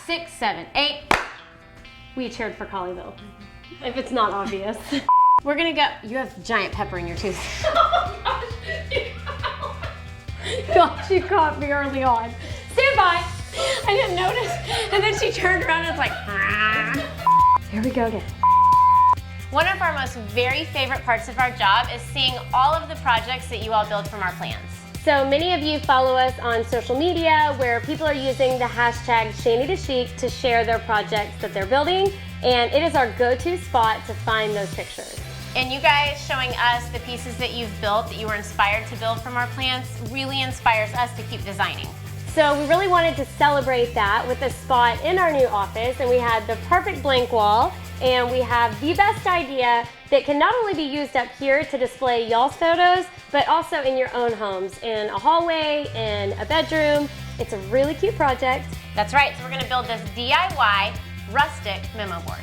6, 7, 8. We cheered for Colleyville, if it's not obvious. We're gonna go, you have giant pepper in your tooth. Oh gosh, gosh, you caught me early on. Stand by. I didn't notice. And then she turned around and it's like, ah. Here we go again. One of our most very favorite parts of our job is seeing all of the projects that you all build from our plans. So many of you follow us on social media where people are using the hashtag #ShantyToChic to share their projects that they're building, and it is our go-to spot to find those pictures. And you guys showing us the pieces that you've built that you were inspired to build from our plans really inspires us to keep designing. So we really wanted to celebrate that with a spot in our new office, and we had the perfect blank wall, and we have the best idea that can not only be used up here to display y'all's photos, but also in your own homes, in a hallway, in a bedroom. It's a really cute project. That's right, so we're gonna build this DIY rustic memo board.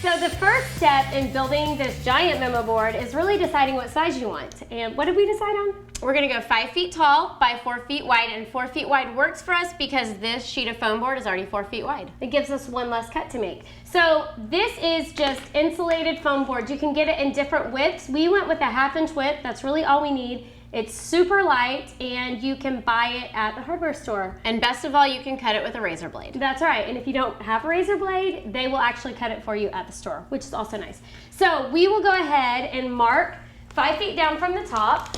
So the first step in building this giant memo board is really deciding what size you want. And what did we decide on? We're gonna go 5 feet tall by 4 feet wide, and 4 feet wide works for us because this sheet of foam board is already 4 feet wide. It gives us one less cut to make. So this is just insulated foam board. You can get it in different widths. We went with a 1/2 inch width. That's really all we need. It's super light, and you can buy it at the hardware store. And best of all, you can cut it with a razor blade. That's right, and if you don't have a razor blade, they will actually cut it for you at the store, which is also nice. So we will go ahead and mark 5 feet down from the top,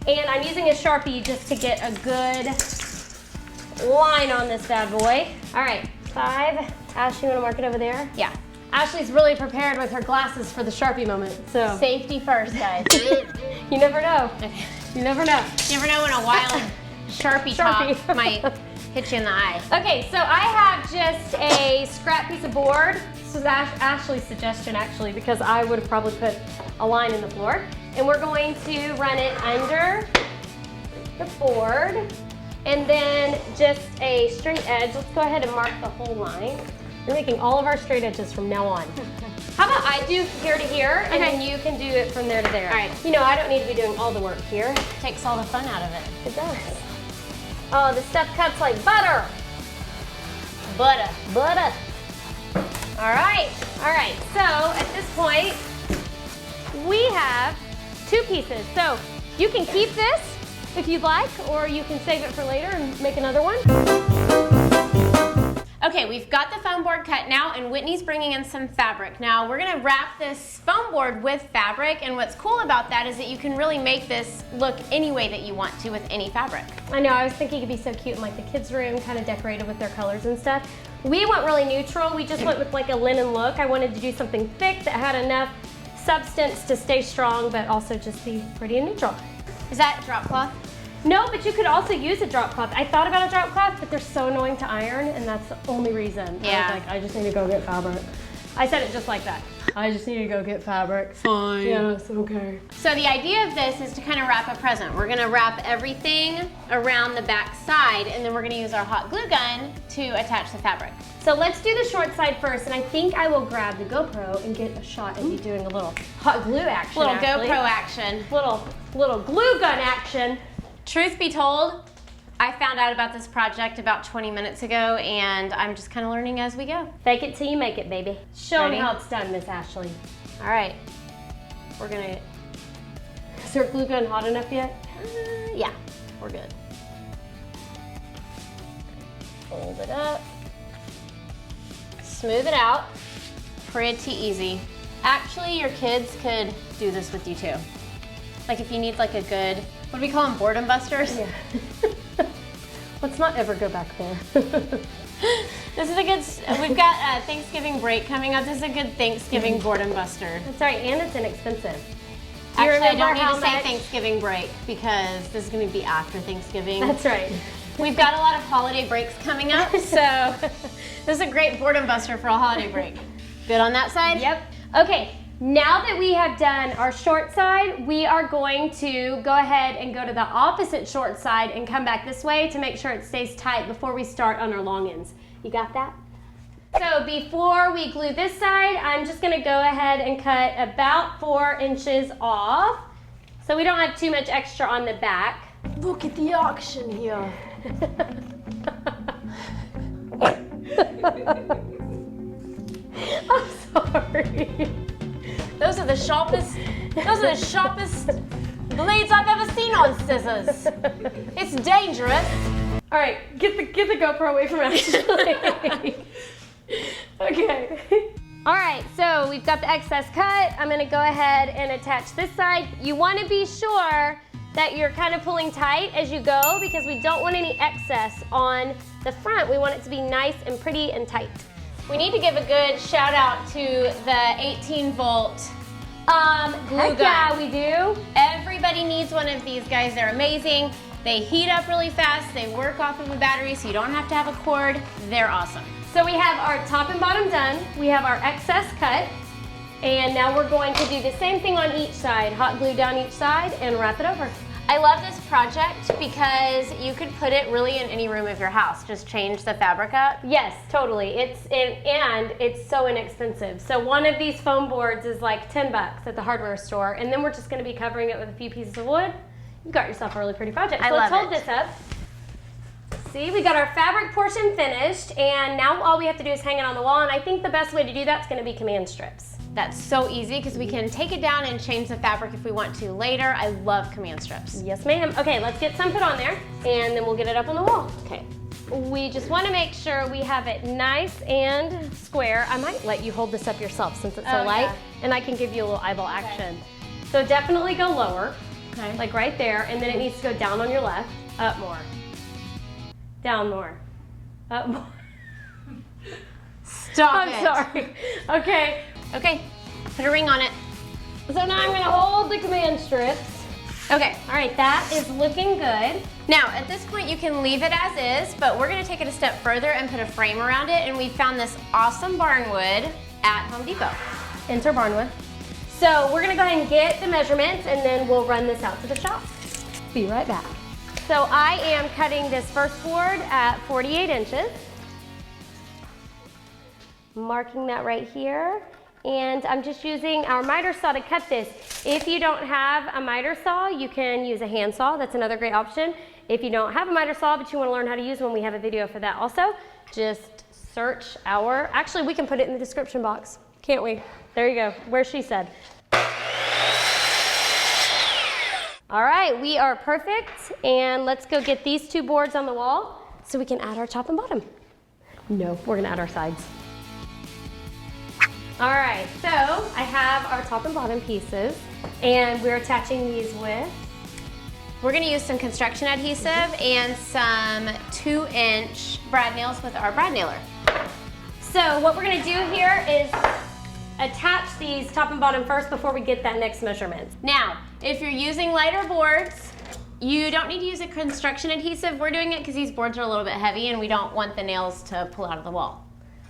and I'm using a Sharpie just to get a good line on this bad boy. All right, 5. Ash, you wanna mark it over there? Yeah. Ashley's really prepared with her glasses for the Sharpie moment, so. Safety first, guys. You never know. You never know. You never know when a wild Sharpie top might hit you in the eye. Okay, so I have just a scrap piece of board. This was Ashley's suggestion, actually, because I would have probably put a line in the floor. And we're going to run it under the board, and then just a straight edge. Let's go ahead and mark the whole line. We're making all of our straight edges from now on. How about I do here to here, and then you can do it from there to there. All right. You know, I don't need to be doing all the work here. Takes all the fun out of it. It does. Oh, the stuff cuts like butter. Butter. Butter. All right. All right. So at this point, we have 2 pieces. So you can keep this if you'd like, or you can save it for later and make another one. Okay, we've got the foam board cut now, and Whitney's bringing in some fabric. Now, we're gonna wrap this foam board with fabric, and what's cool about that is that you can really make this look any way that you want to with any fabric. I know, I was thinking it'd be so cute in like the kids' room, kind of decorated with their colors and stuff. We went really neutral. We just went with like a linen look. I wanted to do something thick that had enough substance to stay strong, but also just be pretty and neutral. Is that drop cloth? No, but you could also use a drop cloth. I thought about a drop cloth, but they're so annoying to iron, and that's the only reason. Yeah. I was like, I just need to go get fabric. I said it just like that. I just need to go get fabric. Fine. Yes, okay. So the idea of this is to kind of wrap a present. We're gonna wrap everything around the back side, and then we're gonna use our hot glue gun to attach the fabric. So let's do the short side first, and I think I will grab the GoPro and get a shot of you doing a little hot glue action. Little GoPro action. Little glue gun action. Truth be told, I found out about this project about 20 minutes ago, and I'm just kind of learning as we go. Fake it till you make it, baby. Show me how it's done, Miss Ashley. All right, we're gonna, is our glue gun hot enough yet? Yeah, we're good. Fold it up, smooth it out, pretty easy. Actually, your kids could do this with you too. Like if you need like a good, what do we call them, boredom busters? Yeah. Let's not ever go back there. This is a good, we've got Thanksgiving break coming up. This is a good Thanksgiving boredom buster. That's right, and it's inexpensive. Actually, I don't need to say Thanksgiving break because this is gonna be after Thanksgiving. That's right. We've got a lot of holiday breaks coming up, so this is a great boredom buster for a holiday break. Good on that side? Yep. Okay. Now that we have done our short side, we are going to go ahead and go to the opposite short side and come back this way to make sure it stays tight before we start on our long ends. You got that? So before we glue this side, I'm just gonna go ahead and cut about 4 inches off so we don't have too much extra on the back. Look at the action here. I'm sorry. Those are the sharpest blades I've ever seen on scissors. It's dangerous. All right, get the GoPro away from Ashley. Okay. All right, so we've got the excess cut. I'm gonna go ahead and attach this side. You wanna be sure that you're kind of pulling tight as you go because we don't want any excess on the front. We want it to be nice and pretty and tight. We need to give a good shout out to the 18-volt glue gun. Yeah, we do. Everybody needs one of these, guys. They're amazing. They heat up really fast. They work off of a battery, so you don't have to have a cord. They're awesome. So we have our top and bottom done. We have our excess cut. And now we're going to do the same thing on each side. Hot glue down each side and wrap it over. I love this project because you could put it really in any room of your house. Just change the fabric up. Yes, totally. And it's so inexpensive. So one of these foam boards is like 10 bucks at the hardware store, and then we're just going to be covering it with a few pieces of wood. You've got yourself a really pretty project. So let's hold this up. See, we got our fabric portion finished, and now all we have to do is hang it on the wall, and I think the best way to do that is going to be command strips. That's so easy because we can take it down and change the fabric if we want to later. I love command strips. Yes, ma'am. Okay, let's get some put on there, and then we'll get it up on the wall. Okay. We just want to make sure we have it nice and square. I might let you hold this up yourself since it's so light, and I can give you a little eyeball action. So definitely go lower, like right there, and then it needs to go down on your left, up more, down more, up more. Stop it. I'm sorry. Okay. Okay, put a ring on it. So now I'm gonna hold the command strips. Okay. All right, that is looking good. Now, at this point, you can leave it as is, but we're gonna take it a step further and put a frame around it, and we found this awesome barnwood at Home Depot. Enter barnwood. So we're gonna go ahead and get the measurements, and then we'll run this out to the shop. Be right back. So I am cutting this first board at 48 inches. Marking that right here. And I'm just using our miter saw to cut this. If you don't have a miter saw, you can use a hand saw. That's another great option. If you don't have a miter saw, but you want to learn how to use one, we have a video for that also. Just search our, actually we can put it in the description box, can't we? There you go, where she said. All right, we are perfect. And let's go get these two boards on the wall so we can add our top and bottom. No, we're gonna add our sides. All right, so I have our top and bottom pieces, and we're attaching these with? We're gonna use some construction adhesive and some 2-inch brad nails with our brad nailer. So what we're gonna do here is attach these top and bottom first before we get that next measurement. Now, if you're using lighter boards, you don't need to use a construction adhesive. We're doing it because these boards are a little bit heavy and we don't want the nails to pull out of the wall.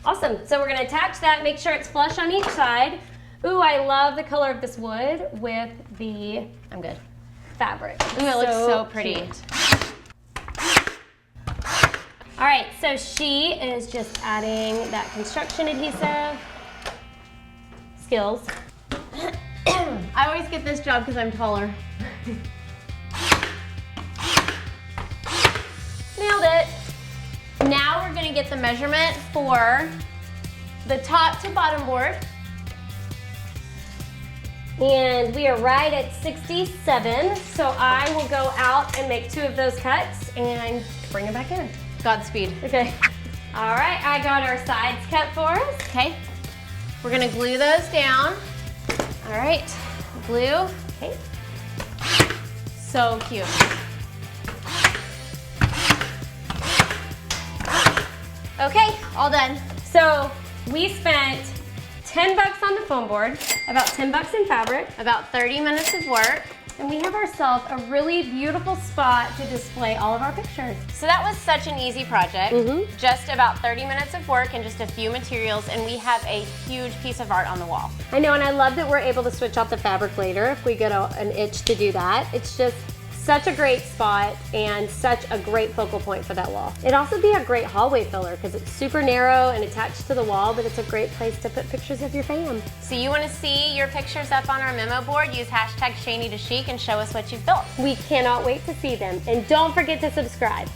Awesome, so we're gonna attach that, make sure it's flush on each side. Ooh, I love the color of this wood with the I'm good. fabric. Ooh, it looks so pretty. Cute. All right, so she is just adding that construction adhesive. Skills. I always get this job because I'm taller. Nailed it. Now we're gonna get the measurement for the top to bottom board. And we are right at 67, so I will go out and make 2 of those cuts and bring them back in. Godspeed. Okay. All right, I got our sides cut for us. Okay. We're gonna glue those down. All right, glue. Okay. So cute. Okay, all done. So we spent 10 bucks on the foam board, about 10 bucks in fabric, About 30 minutes of work. and we have ourselves a really beautiful spot to display all of our pictures. So that was such an easy project. Just about 30 minutes of work and just a few materials, and we have a huge piece of art on the wall. I know, and I love that we're able to switch out the fabric later if we get an itch to do that. It's just such a great spot and such a great focal point for that wall. It'd also be a great hallway filler because it's super narrow and attached to the wall, but it's a great place to put pictures of your fam. So you want to see your pictures up on our memo board, use hashtag Shanty to Chic and show us what you've built. We cannot wait to see them. And don't forget to subscribe.